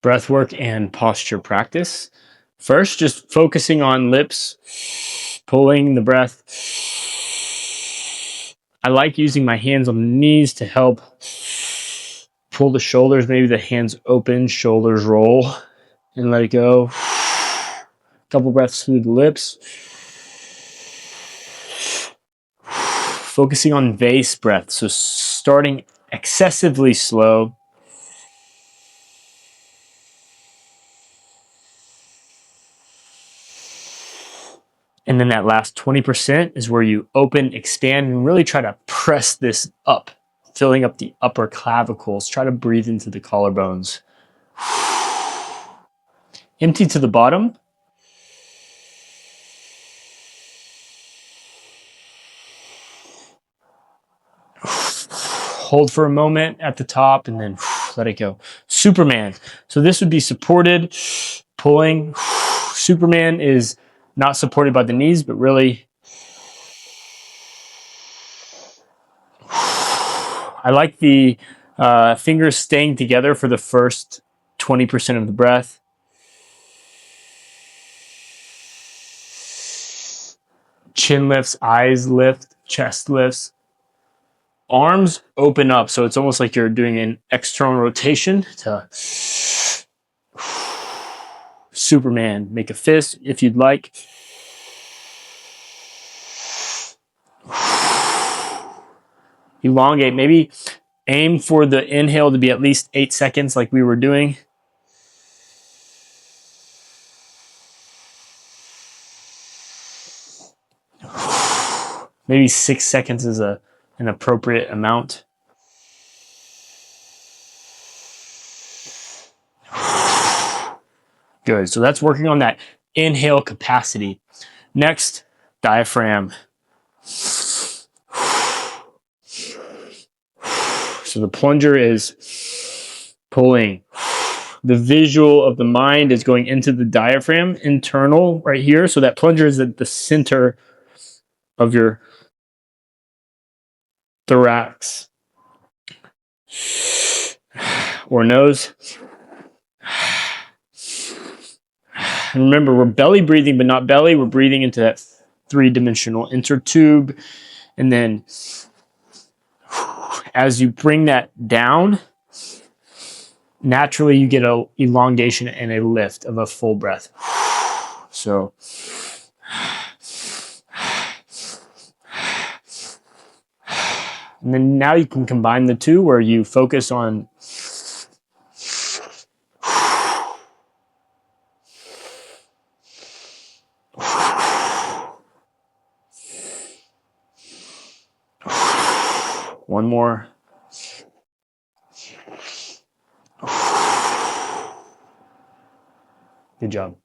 breathwork and posture practice. First, just focusing on lips, pulling the breath. I like using my hands on the knees to help pull the shoulders, maybe the hands open, shoulders roll, and let it go. Couple breaths through the lips. Focusing on vase breath, so starting excessively slow. And then that last 20% is where you open, expand, and really try to press this up, filling up the upper clavicles. Try to breathe into the collarbones. Empty to the bottom. Hold for a moment at the top and then let it go. Superman. So this would be supported, pulling. Superman is not supported by the knees, but really, I like the fingers staying together for the first 20% of the breath. Chin lifts, eyes lift, chest lifts. Arms open up, so it's almost like you're doing an external rotation to Superman. Make a fist if you'd like. Elongate, maybe aim for the inhale to be at least 8 seconds like we were doing. Maybe 6 seconds is an appropriate amount. Good, so that's working on that inhale capacity. Next, diaphragm. So the plunger is pulling. The visual of the mind is going into the diaphragm, internal right here. So that plunger is at the center of your thorax or nose. And remember, we're belly breathing, but not belly. We're breathing into that three-dimensional intertube. And then as you bring that down, naturally you get an elongation and a lift of a full breath. So and then now you can combine the two where you focus on one more. Good job.